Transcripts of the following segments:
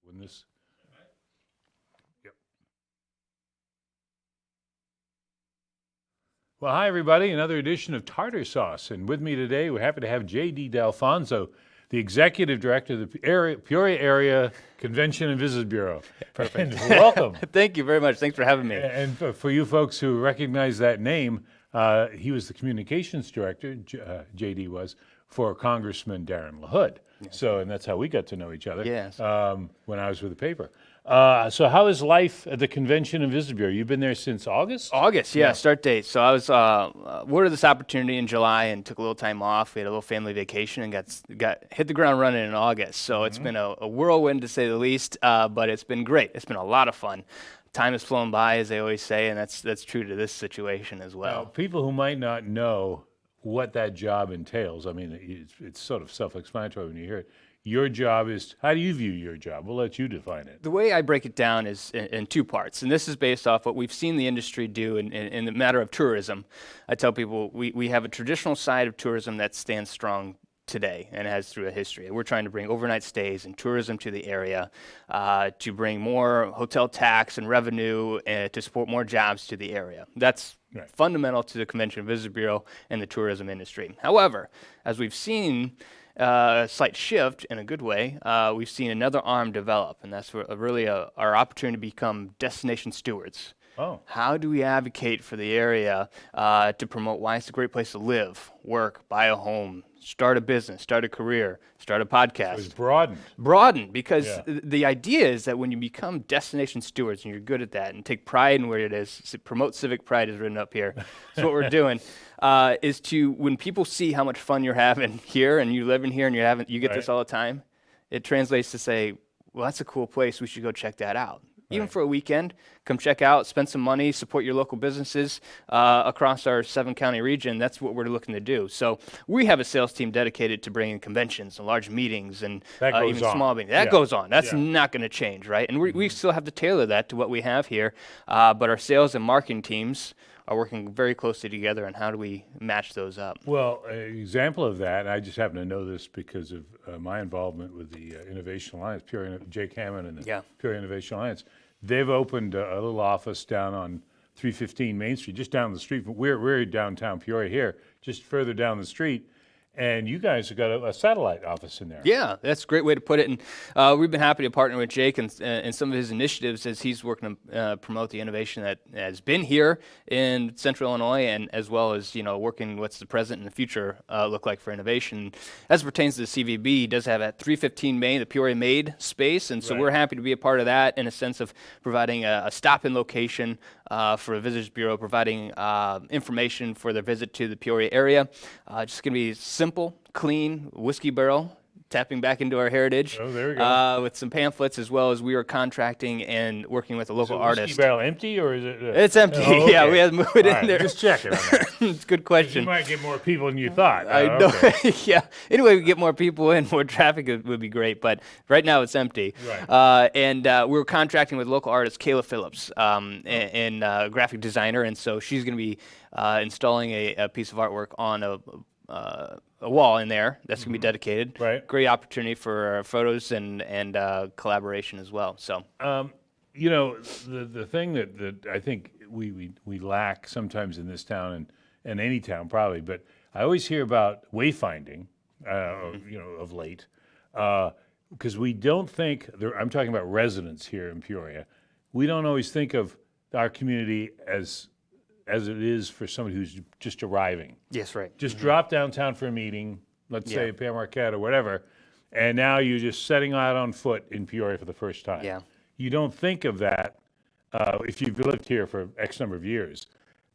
When this, yep. Well, hi everybody, another edition of Tarter Sauce, and with me today we're happy to have J.D. Dalfonso, the Executive Director of the Peoria Area Convention and Visitors Bureau. Perfect. And welcome. Thank you very much. Thanks for having me. And for you folks who recognize that name, he was the Communications Director, J.D. was, for Congressman Darren LaHood. Yeah. So, and that's how we got to know each other. Yes. When I was with the paper. So how is life at the Convention and Visitors Bureau? You've been there since August? August, yeah, start date. So I was awarded this opportunity in July and took a little time off. We had a little family vacation and got hit the ground running in August. So it's been a whirlwind to say the least, but it's been great. It's been a lot of fun. Time has flown by, as they always say, and that's true to this situation as well. Now, people who might not know what that job entails, I mean, it's sort of self-explanatory when you hear it. Your job is, how do you view your job? We'll let you define it. The way I break it down is in two parts, and this is based off what we've seen the industry do in the matter of tourism. I tell people we have a traditional side of tourism that stands strong today and has through a history. We're trying to bring overnight stays and tourism to the area, to bring more hotel tax and revenue to support more jobs to the area. That's fundamental to the Convention and Visitors Bureau and the tourism industry. However, as we've seen a slight shift in a good way, we've seen another arm develop, and that's really our opportunity to become destination stewards. Oh. How do we advocate for the area to promote why it's a great place to live, work, buy a home, start a business, start a career, start a podcast? So it's broadened. Broadened, because the idea is that when you become destination stewards and you're good at that and take pride in where it is, promote civic pride is written up here. That's what we're doing. Is to, when people see how much fun you're having here and you live in here and you get this all the time, it translates to say, well, that's a cool place. We should go check that out. Even for a weekend, come check out, spend some money, support your local businesses across our 7-county region. That's what we're looking to do. So we have a sales team dedicated to bringing conventions and large meetings and even small meetings. That goes on. That's not going to change, right? And we still have to tailor that to what we have here. But our sales and marketing teams are working very closely together on how do we match those up. Well, an example of that, and I just happen to know this because of my involvement with the Innovation Alliance, Jake Hammond and the Peoria Innovation Alliance. They've opened a little office down on 315 Main Street, just down the street. We're downtown Peoria here, just further down the street. And you guys have got a satellite office in there. Yeah, that's a great way to put it. And we've been happy to partner with Jake and some of his initiatives as he's working to promote the innovation that has been here in Central Illinois, and as well as working what's the present and the future look like for innovation. As it pertains to the CVB, he does have at 315 Main, the Peoria Made space, and so we're happy to be a part of that in a sense of providing a stop-in location for a Visitors Bureau, providing information for their visit to the Peoria area. Just going to be simple, clean whiskey barrel, tapping back into our heritage. Oh, there you go. With some pamphlets, as well as we are contracting and working with a local artist. Is the whiskey barrel empty, or is it? It's empty. Oh, okay. Yeah, we had to move it in there. Just checking on that. It's a good question. You might get more people than you thought. I know. Yeah. Anyway, we get more people in, more traffic would be great. But right now it's empty. Right. And we're contracting with local artist Kayla Phillips, and graphic designer, and so she's going to be installing a piece of artwork on a wall in there that's going to be dedicated. Right. Great opportunity for photos and collaboration as well. So. The thing that I think we lack sometimes in this town and any town probably, but I always hear about wayfinding, of late, because we don't think, I'm talking about residents here in Peoria, we don't always think of our community as it is for somebody who's just arriving. Yes, right. Just drop downtown for a meeting, let's say Pam Marquette or whatever, and now you're just setting out on foot in Peoria for the first time. Yeah. You don't think of that if you've lived here for X number of years,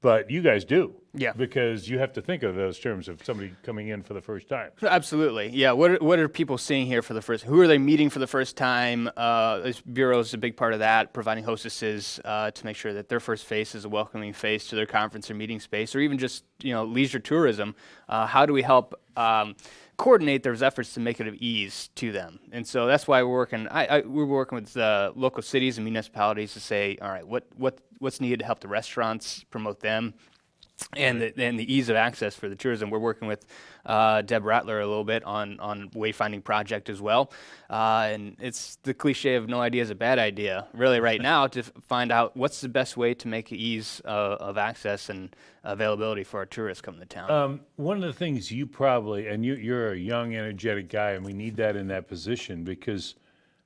but you guys do. Yeah. Because you have to think of those terms of somebody coming in for the first time. Absolutely. Yeah. What are people seeing here for the first? Who are they meeting for the first time? This bureau is a big part of that, providing hostesses to make sure that their first face is a welcoming face to their conference or meeting space, or even just leisure tourism. How do we help coordinate those efforts to make it of ease to them? And so that's why we're working. We're working with local cities and municipalities to say, all right, what's needed to help the restaurants promote them. and the ease of access for the tourism. We're working with Deb Rattler a little bit on wayfinding project as well, and it's the cliche of no idea is a bad idea. Really, right now to find out what's the best way to make ease of access and availability for our tourists coming to town. One of the things you probably, and you're a young, energetic guy, and we need that in that position because,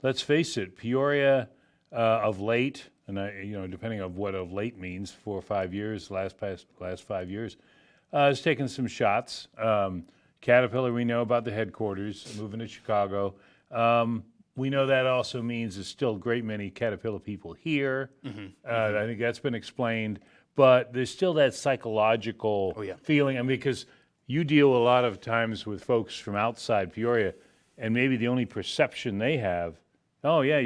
let's face it, Peoria of late, and depending on what of late means, 4 or 5 years, last 5 years, has taken some shots. Caterpillar, we know about the headquarters moving to Chicago. We know that also means there's still a great many Caterpillar people here. I think that's been explained, but there's still that psychological feeling. I mean, because you deal a lot of times with folks from outside Peoria, and maybe the only perception they have, oh yeah,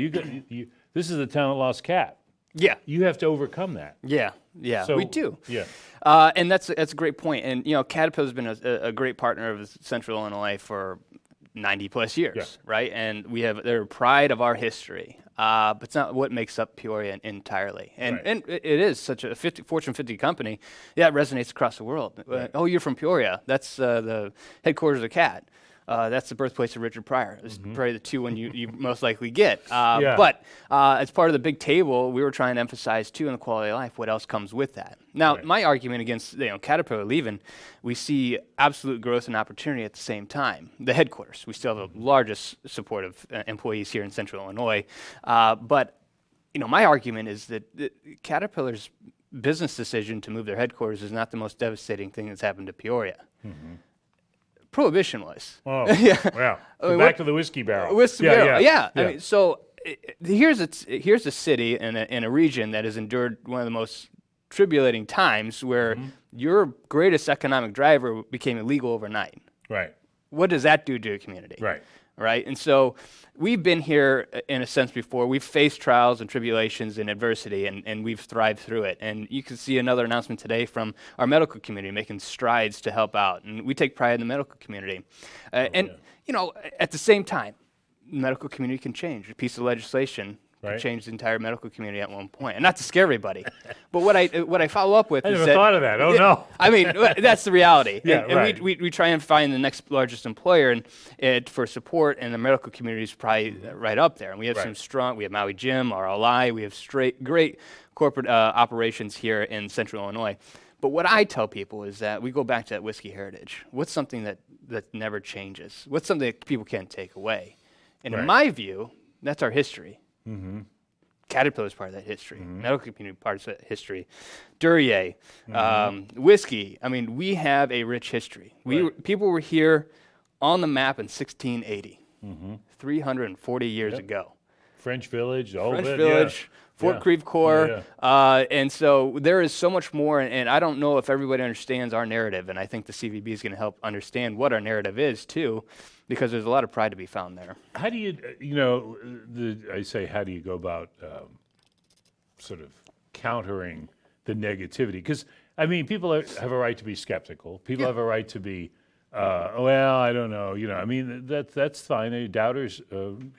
this is the town that lost Cat. Yeah. You have to overcome that. Yeah, So, we do. Yeah. And that's a great point. And Caterpillar's been a great partner of Central Illinois for 90 plus years, right? And they're a pride of our history. But it's not what makes up Peoria entirely. And it is such a Fortune 50 company. Yeah, it resonates across the world. Oh, you're from Peoria. That's the headquarters of CAT. That's the birthplace of Richard Pryor. It's probably the two one you most likely get. But as part of the big table, we were trying to emphasize too in the quality of life what else comes with that. Now, my argument against Caterpillar leaving, we see absolute growth and opportunity at the same time. The headquarters, we still have the largest support of employees here in Central Illinois. But my argument is that Caterpillar's business decision to move their headquarters is not the most devastating thing that's happened to Peoria. Prohibition was. Oh, wow. Back to the whiskey barrel. I mean, so here's a city and a region that has endured one of the most tribulating times where your greatest economic driver became illegal overnight. Right. What does that do to a community? Right. And so we've been here in a sense before. We've faced trials and tribulations and adversity, and we've thrived through it. And you can see another announcement today from our medical community making strides to help out. And we take pride in the medical community. At the same time, the medical community can change. A piece of legislation can change the entire medical community at one point. And not to scare everybody, but what I follow up with I is never thought of that. Oh, no. I mean, that's the reality. And we try and find the next largest employer and for support, and the medical community is probably right up there. And we have we have Maui Gym, RLI, we have great corporate operations here in Central Illinois. But what I tell people is that we go back to that whiskey heritage. What's something that never changes? What's something that people can't take away? And in my view, that's our history. Caterpillar is part of that history. Medical community part of that history. Duryea, whiskey. I mean, we have a rich history. People were here on the map in 1680, 340 years ago. French Village, Fort Creve Coeur. And so there is so much more, and I don't know if everybody understands our narrative, and I think the CVB is going to help understand what our narrative is, too, because there's a lot of pride to be found there. How do you, how do you go about sort of countering the negativity? Because, I mean, people have a right to be skeptical. People have a right to be, I don't know. I mean, that's fine. Doubters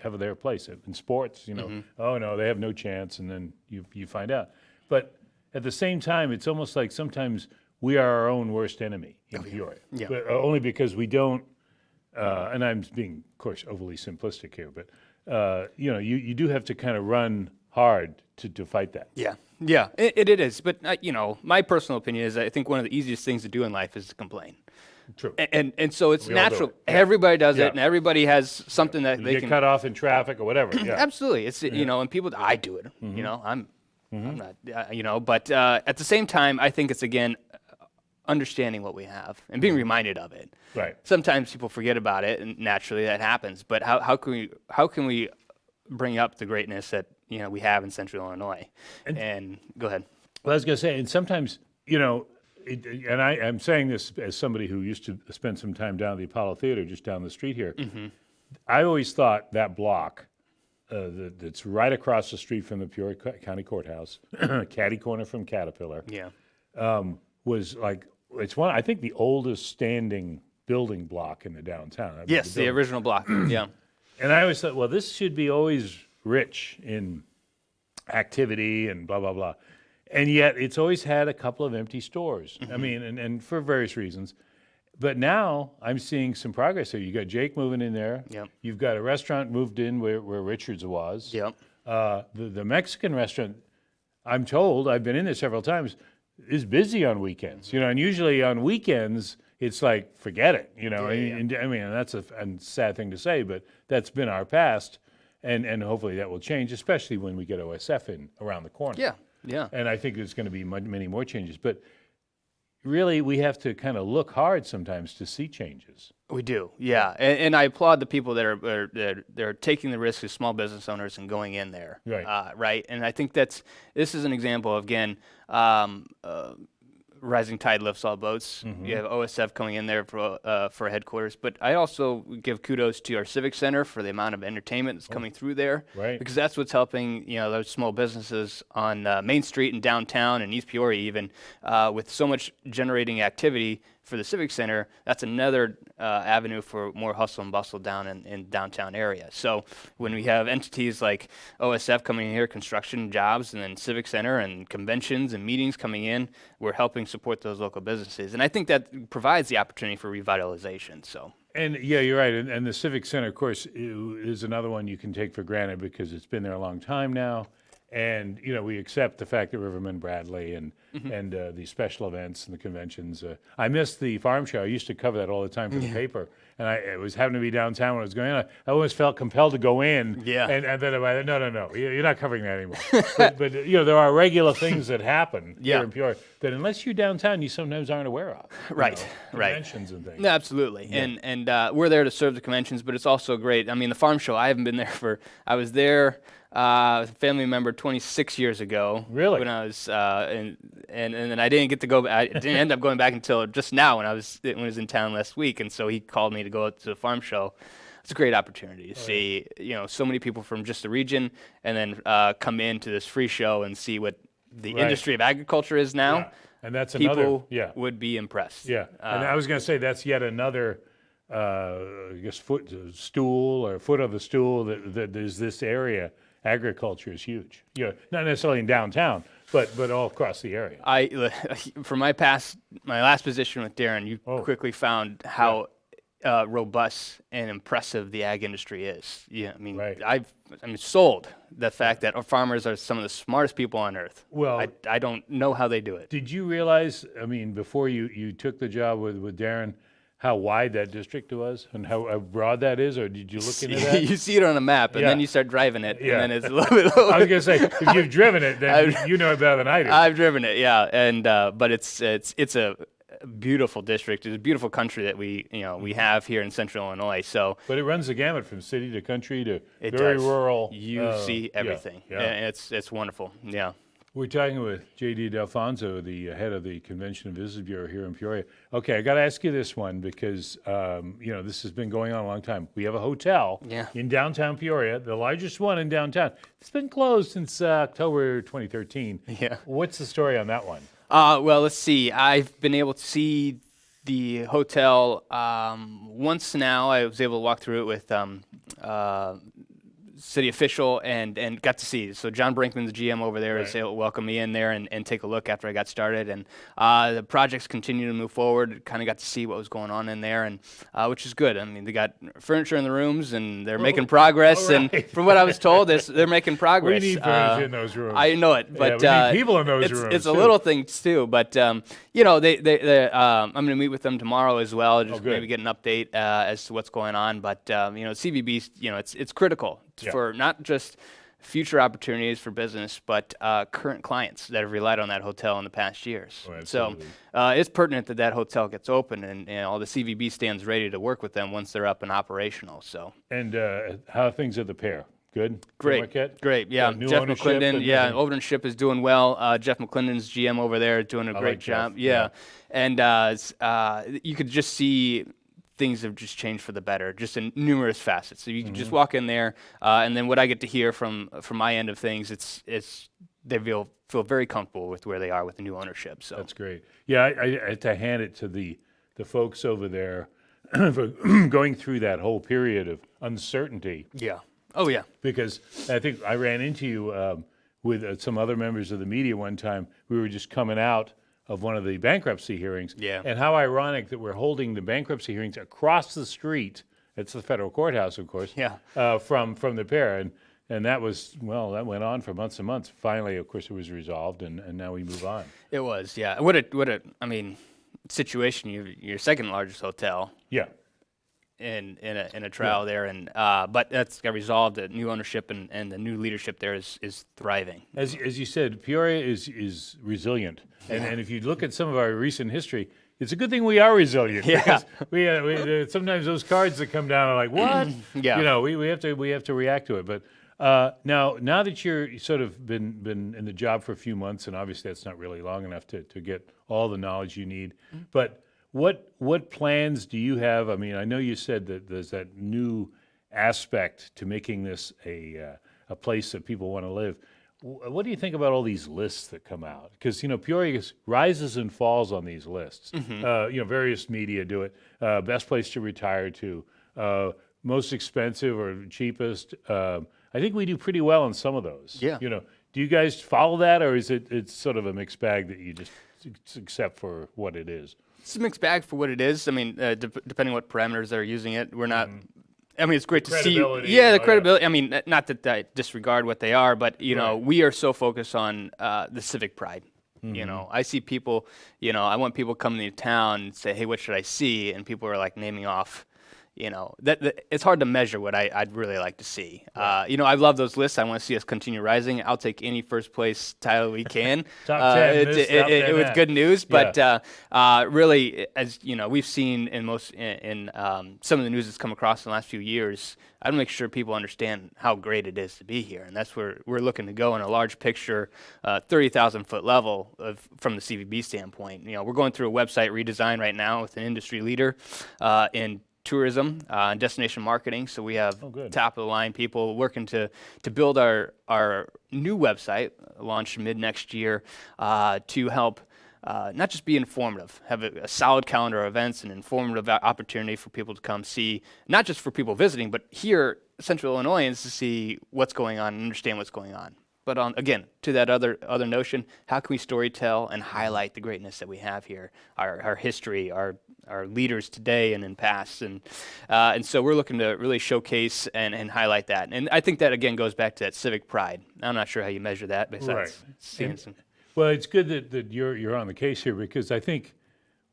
have their place in sports. Oh no, they have no chance, and then you find out. But at the same time, it's almost like sometimes we are our own worst enemy in Peoria. But, only because we don't. And I'm being, of course, overly simplistic here, but you do have to kind of run hard to fight that. It is. But my personal opinion is I think one of the easiest things to do in life is to complain. True. And so it's natural. Everybody does it, and everybody has something that they get can cut off in traffic or whatever. Absolutely. It's and people, I do it. I'm not. But at the same time, I think it's again understanding what we have and being reminded of it. Right. Sometimes people forget about it, and naturally that happens. But how can we bring up the greatness that we have in Central Illinois? And go ahead. Well, I was going to say, and sometimes and I'm saying this as somebody who used to spend some time down at the Apollo Theater, just down the street here. I always thought that block that's right across the street from the Peoria County Courthouse, catty corner from Caterpillar, was like, it's I think the oldest standing building block in the downtown. Yes, the original block. And I always thought, well, this should be always rich in activity and blah, blah, blah. And yet it's always had a couple of empty stores. I mean, and for various reasons. But now I'm seeing some progress here. You got Jake moving in there. Yep. You've got a restaurant moved in where Richards was. Yep. The Mexican restaurant, I'm told, I've been in there several times, is busy on weekends. You know, and usually on weekends it's like forget it. You know, and I mean, that's a sad thing to say, but that's been our past, and hopefully that will change, especially when we get OSF in around the corner. Yeah. Yeah. And I think there's going to be many more changes. But really, we have to kind of look hard sometimes to see changes. We do, yeah, and I applaud the people that are taking the risk as small business owners and going in there, Right. right. And I think this is an example of, again, rising tide lifts all boats. You have OSF coming in there for headquarters, but I also give kudos to our Civic Center for the amount of entertainment that's coming through there, Right. because that's what's helping those small businesses on Main Street and downtown and East Peoria even with so much generating activity for the Civic Center. That's another avenue for more hustle and bustle down in downtown area. So when we have entities like OSF coming in here, construction jobs, and then Civic Center and conventions and meetings coming in, we're helping support those local businesses. And I think that provides the opportunity for revitalization. So. And yeah, you're right. And the Civic Center, of course, is another one you can take for granted because it's been there a long time now. And, we accept the fact that Riverman Bradley and the special events and the conventions. I missed the farm show. I used to cover that all the time for the paper. And it was happened to be downtown when I was going on. I always felt compelled to go in. Yeah. And then no, you're not covering that anymore. but there are regular things that happen here in Peoria that unless you're downtown, you sometimes aren't aware of. Right. Conventions and things. No, absolutely. Yeah. And we're there to serve the conventions, but it's also great. I mean, the farm show, I haven't been there I was there a family member 26 years ago. Really? When I was, and then I didn't get to go. I didn't end up going back until just now when I was in town last week, and so he called me to go out to the farm show. It's a great opportunity to see, so many people from just the region, and then come into this free show and see what the industry of agriculture is now. Yeah. And that's people another. would be impressed. Yeah, and I was going to say that's yet another. I guess foot of the stool that is this area. Agriculture is huge. Not necessarily in downtown, but all across the area. From my last position with Darren, you quickly found how robust and impressive the ag industry is. Yeah, I mean, right. I'm sold the fact that our farmers are some of the smartest people on earth. Well, I don't know how they do it. Did you realize? I mean, before you took the job with Darren, how wide that district was and how broad that is, or did you look into that? You see it on a map, and then you start driving it, and then it's a little bit. I was going to say, if you've driven it, then you know it better than I do. I've driven it, yeah, and but it's a beautiful district. It's a beautiful country that we have here in Central Illinois. So, but it runs the gamut from city to country to very rural. You see everything. Yeah. And it's wonderful. Yeah. We're talking with J.D. Dalfonso, the head of the Convention and Visitors Bureau here in Peoria. Okay, I got to ask you this one because, this has been going on a long time. We have a hotel in downtown Peoria, the largest one in downtown. It's been closed since October 2013. Yeah. What's the story on that one? Well, let's see. I've been able to see the hotel once now. I was able to walk through it with city official and got to see. So John Brinkman, the GM over there, is able to welcome me in there and take a look after I got started. And the projects continue to move forward. Kind of got to see what was going on in there, and which is good. I mean, they got furniture in the rooms, and they're making progress. And from what I was told, they're making progress. We need furniture in those rooms. I know it, but we need people in those rooms. It's a little thing too. But I'm going to meet with them tomorrow as well, just maybe get an update as to what's going on. But CVB, it's critical for not just future opportunities for business, but current clients that have relied on that hotel in the past years. Oh, so it's pertinent that hotel gets open and all the CVB stands ready to work with them once they're up and operational. So. And how are things at the Pear? Good? Great. Yeah. Jeff McClendon, ownership is doing well. Jeff McClendon's GM over there is doing a great job. Jeff. And you could just see things have just changed for the better, just in numerous facets. So you can just walk in there, and then what I get to hear from my end of things, it's they feel very comfortable with where they are with the new ownership. So that's great. Yeah, I had to hand it to the folks over there for going through that whole period of uncertainty. Yeah. Oh yeah. Because I think I ran into you with some other members of the media one time. We were just coming out of one of the bankruptcy hearings. Yeah. And how ironic that we're holding the bankruptcy hearings across the street. It's the federal courthouse, of course. Yeah. From the pair. And that was, well, that went on for months and months. Finally, of course, it was resolved, and now we move on. It was, yeah. What a situation. Your second largest hotel. Yeah. In a trial there, and but that's got resolved. The new ownership and the new leadership there is thriving. As you said, Peoria is resilient, and if you look at some of our recent history, it's a good thing we are resilient. Yeah. Because we sometimes those cards that come down are like, what? Yeah. You know, we have to react to it. But now that you're sort of been in the job for a few months, and obviously that's not really long enough to get all the knowledge you need, but what plans do you have? I mean, I know you said that there's that new aspect to making this a place that people want to live. What do you think about all these lists that come out? Because Peoria rises and falls on these lists. Various media do it. Best place to retire to, most expensive or cheapest. I think we do pretty well on some of those. Yeah. Do you guys follow that, or is it's sort of a mixed bag that you just accept for what it is? It's a mixed bag for what it is. I mean, depending what parameters they're using it, we're not. I mean, it's great to see. Yeah, the credibility. I mean, not that I disregard what they are, but we are so focused on the civic pride. I see people. I want people coming to town and say, "Hey, what should I see?" And people are like naming off. That it's hard to measure what I'd really like to see. Right. I love those lists. I want to see us continue rising. I'll take any first place title we can. Top 10 with good news. But really, as we've seen in some of the news that's come across in the last few years, I want to make sure people understand how great it is to be here, and that's where we're looking to go in a large picture, 30,000 foot level from the CVB standpoint. We're going through a website redesign right now with an industry leader in tourism and destination marketing. So we have top of the line people working to build our new website, launched mid next year, to help not just be informative, have a solid calendar of events and informative opportunity for people to come see, not just for people visiting, but here Central Illinoisans to see what's going on and understand what's going on. But again, to that other notion, how can we storytell and highlight the greatness that we have here, our history, our leaders today and in past, and so we're looking to really showcase and highlight that. And I think that again goes back to that civic pride. I'm not sure how you measure that, besides seeing some. Well, it's good that you're on the case here, because I think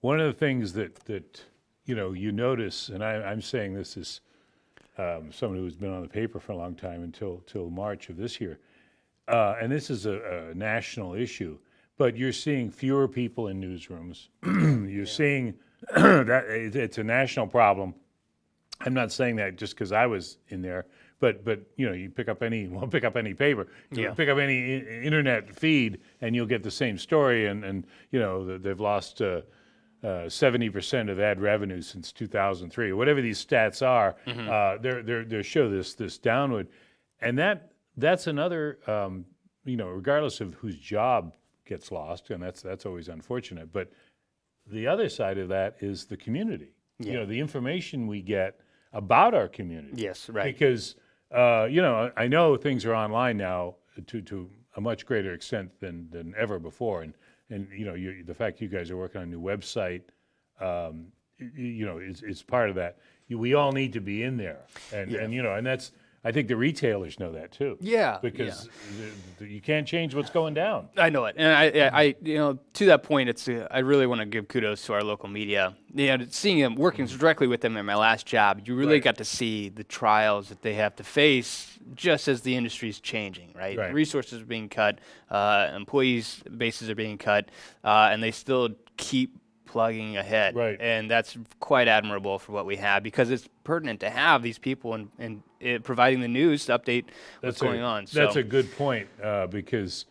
one of the things that you notice, and I'm saying this as someone who's been on the paper for a long time until March of this year. And this is a national issue, but you're seeing fewer people in newsrooms. You're seeing that it's a national problem. I'm not saying that just because I was in there, but you pick up any paper, pick up any internet feed, and you'll get the same story. And they've lost 70% of ad revenue since 2003, or whatever these stats are. They show this downward, and that's another, regardless of whose job gets lost, and that's always unfortunate. But the other side of that is the community. Yeah. The information we get about our community. Yes, right. Because I know things are online now to a much greater extent than ever before, and the fact you guys are working on a new website, is part of that. We all need to be in there, and that's. I think the retailers know that too. Yeah, because you can't change what's going down. I know it, and I to that point, I really want to give kudos to our local media. Seeing them working directly with them in my last job, you really got to see the trials that they have to face just as the industry is changing. Right, resources are being cut, employees' bases are being cut, and they still keep plugging ahead. Right. And that's quite admirable for what we have, because it's pertinent to have these people and providing the news to update what's going on. So that's a good point, because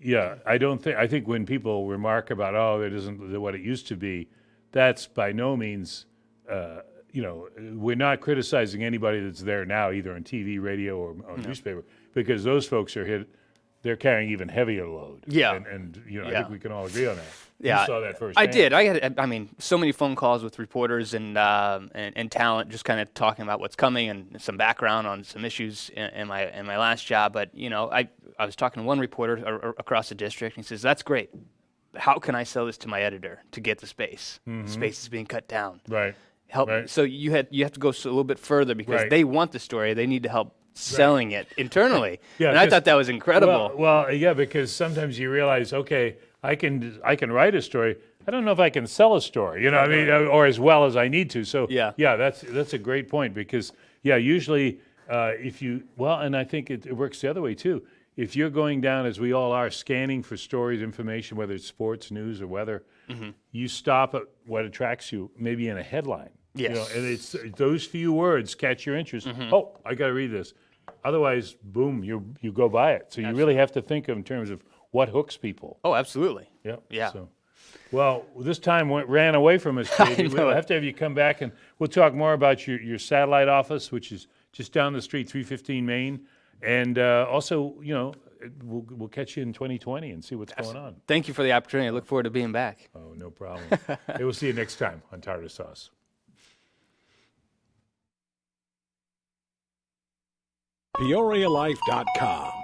I think when people remark about, that isn't what it used to be, that's by no means, we're not criticizing anybody that's there now, either on TV, radio, or newspaper, because those folks they're carrying even heavier load. Yeah. And I think we can all agree on that. Yeah, you saw that firsthand. I did. I had, so many phone calls with reporters and talent, just kind of talking about what's coming and some background on some issues in my last job. But I I was talking to one reporter across the district, and he says, "That's great. How can I sell this to my editor to get the space? The space is being cut down. Right. Help." Right. So you have to go a little bit further because Right. they want the story. They need to help selling it internally. Yeah, and I 'cause- thought that was incredible. Well, yeah, because sometimes you realize, okay, I can write a story. I don't know if I can sell a story, I mean, or as well as I need to. So Yeah. that's a great point because usually and I think it works the other way too. If you're going down, as we all are, scanning for stories, information, whether it's sports, news, or weather, you stop at what attracts you, maybe in a headline. Yes. And it's those few words catch your interest. Oh, I got to read this. Otherwise, boom, you go by it. So you really have to think in terms of what hooks people. Oh, absolutely. Yep. Yeah. So, well, this time ran away from us, Katie. We'll have to have you come back, and we'll talk more about your satellite office, which is just down the street, 315 Main. And also, we'll catch you in 2020 and see what's going on. Thank you for the opportunity. I look forward to being back. Oh, no problem. Hey, we'll see you next time on Tarter Sauce. PeoriaLife.com